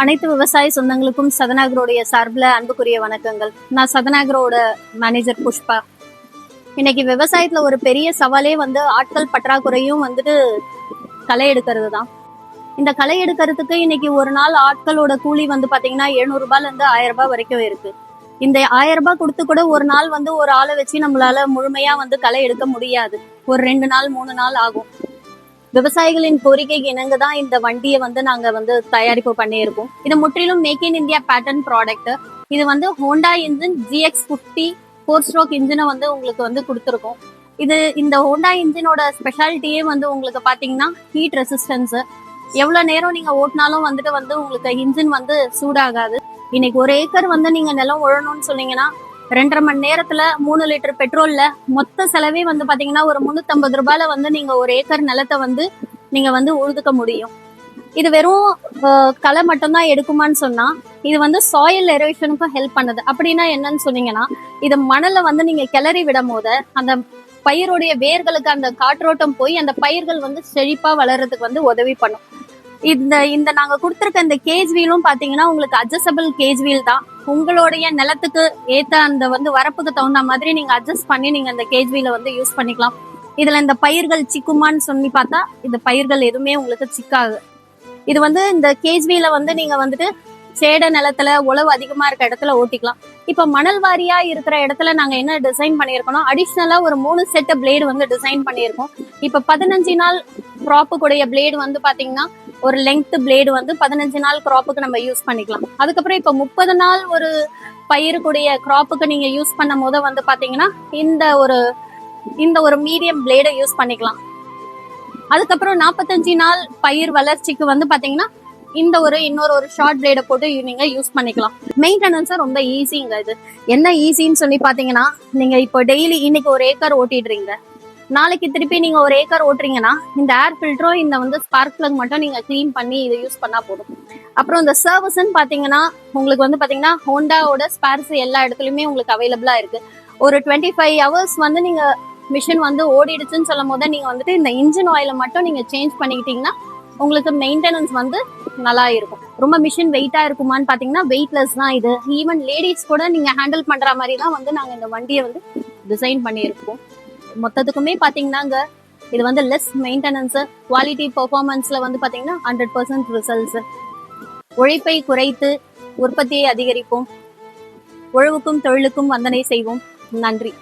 அனைத்து விவசாய சொந்தங்களுக்கும் சதனாகரோடைய சார்பில் அன்புக்குரிய வணக்கங்கள். நான் சதனாகரோட மேனேஜர் புஷ்பா. இன்னைக்கு விவசாயத்துல ஒரு பெரிய சவாலே ஆட்கள் பற்றாக்குறையும் களை எடுக்கிறது தான். இந்த களை எடுக்கிறதுக்கு இன்னைக்கு ஒரு நாள் ஆட்களோட கூலி பாத்தீங்கன்னா 700 ரூபாயில இருந்து 1000 ரூபாய் வரைக்கும் இருக்கு. இந்த 1000 ரூபாய் கொடுத்து கூட ஒரு நாள் ஒரு ஆளை வச்சு நம்மளால முழுமையா களை எடுக்க முடியாது. ஒரு 2 நாள் 3 நாள் ஆகும். விவசாயிகளின் கோரிக்கைக்கு இணங்கதான் இந்த வண்டியை நாங்க தயாரிப்பு பண்ணியிருக்கோம். இது முற்றிலும் make in India pattern product. இது ஹோண்டா இன்ஜின் GX50 4 ஸ்ட்ரோக் இன்ஜினை உங்களுக்கு கொடுத்துருக்கோம். இந்த ஹோண்டா இன்ஜினோட ஸ்பெஷாலிட்டியே உங்களுக்கு பாத்தீங்கன்னா ஹீட் ரெசிஸ்டன்ஸ். எவ்வளவு நேரம் நீங்க ஓட்டினாலும் உங்களுக்கு இன்ஜின் சூடாகாது. இன்னைக்கு ஒரு ஏக்கர் நீங்க நிலம் உழணும்னு சொன்னீங்கன்னா 2.5 மணி நேரத்துல 3 லிட்டர் பெட்ரோல்ல மொத்த செலவே பாத்தீங்கன்னா ஒரு 350 ரூபாயில நீங்க ஒரு ஏக்கர் நிலத்தை நீங்க உழுதுக்க முடியும். இது வெறும் களை மட்டும்தான் எடுக்குமான்னு சொன்னா இது சாயில் எரோஷனுக்கும் ஹெல்ப் பண்ணுது. அப்படின்னா என்னன்னு சொன்னீங்கன்னா இது மணலை நீங்க கிளறி விடும் போது அந்த பயிருடைய வேர்களுக்கு அந்த காற்றோட்டம் போய் அந்த பயிர்கள் செழிப்பா வளர்றதுக்கு உதவி பண்ணும். இந்த நாங்க கொடுத்துருக்க இந்த கேஜ் வீலும் பாத்தீங்கன்னா உங்களுக்கு அட்ஜஸ்டபிள் கேஜ் வீல் தான். உங்களுடைய நிலத்துக்கு ஏத்த அந்த வரப்புக்கு தகுந்த மாதிரி நீங்க அட்ஜஸ்ட் பண்ணி நீங்க அந்த கேஜ் வீல யூஸ் பண்ணிக்கலாம். இதுல இந்த பயிர்கள் சிக்குமான்னு சொல்லி பார்த்தா இந்த பயிர்கள் எதுவுமே உங்களுக்கு சிக்காது. இது இந்த கேஜ் வீல நீங்க சேட நிலத்துல உழவு அதிகமா இருக்க இடத்துல ஓட்டிக்கலாம். இப்ப மணல் வாரியா இருக்கிற இடத்துல நாங்க என்ன டிசைன் பண்ணிருக்கோம், அடிஷ்னலா ஒரு 3 செட் பிளேடு டிசைன் பண்ணிருக்கோம். இப்ப 15 நாள் கிராப்புக்குடைய பிளேடு பாத்தீங்கன்னா ஒரு லெங்த் பிளேடு 15 நாள் கிராப்புக்கு நம்ம யூஸ் பண்ணிக்கலாம். அதுக்கப்புறம் இப்ப 30 நாள் ஒரு பயிருக்குடைய கிராப்புக்கு நீங்க யூஸ் பண்ணும் போது பாத்தீங்கன்னா இந்த ஒரு மீடியம் பிளேடை யூஸ் பண்ணிக்கலாம். அதுக்கப்புறம் 45 நாள் பயிர் வளர்ச்சிக்கு பாத்தீங்கன்னா இன்னொரு ஷார்ட் பிளேட போட்டு நீங்க யூஸ் பண்ணிக்கலாம். மெயின்டெனன்ஸ் ரொம்ப ஈஸிங்க. இது என்ன ஈஸின்னு சொல்லி பாத்தீங்கன்னா நீங்க இப்போ டெய்லி இன்னைக்கு ஒரு ஏக்கர் ஓட்டிடுறீங்க, நாளைக்கு திருப்பி நீங்க ஒரு ஏக்கர் ஓட்டுறீங்கன்னா இந்த ஏர் ஃபில்டரும் இந்த ஸ்பார்க் பிளக் மட்டும் நீங்க கிளீன் பண்ணி இதை யூஸ் பண்ணா போதும். அப்புறம் இந்த சர்வீஸ்ன்னு பாத்தீங்கன்னா உங்களுக்கு பாத்தீங்கன்னா ஹோண்டாவோட ஸ்பேர்ஸ் எல்லா இடத்துலயுமே உங்களுக்கு அவைலபிளா இருக்கு. ஒரு 25 ஹவர்ஸ் நீங்க மிஷின் ஓடிடுச்சுன்னு சொல்லும் போது நீங்க இந்த இன்ஜின் ஆயில மட்டும் நீங்க சேஞ்ச் பண்ணிக்கிட்டீங்கன்னா உங்களுக்கு மெயின்டெனன்ஸ் நல்லா இருக்கும். ரொம்ப மிஷின் வெயிட்டா இருக்குமான்னு பாத்தீங்கன்னா வெயிட்லெஸ் தான். இது ஈவன் லேடிஸ் கூட நீங்க ஹேண்டில் பண்ற மாதிரி தான் நாங்க இந்த வண்டியை டிசைன் பண்ணியிருக்கோம். மொத்தத்துக்குமே பாத்தீங்கன்னா இது லெஸ் மெயின்டெனன்ஸ், குவாலிட்டி பெர்ஃபார்மன்ஸ்ல பாத்தீங்கன்னா 100% ரிசல்ட்ஸ். உழைப்பை குறைத்து உற்பத்தியை அதிகரிப்போம். உழவுக்கும் தொழிலுக்கும் வந்தனை செய்வோம். நன்றி.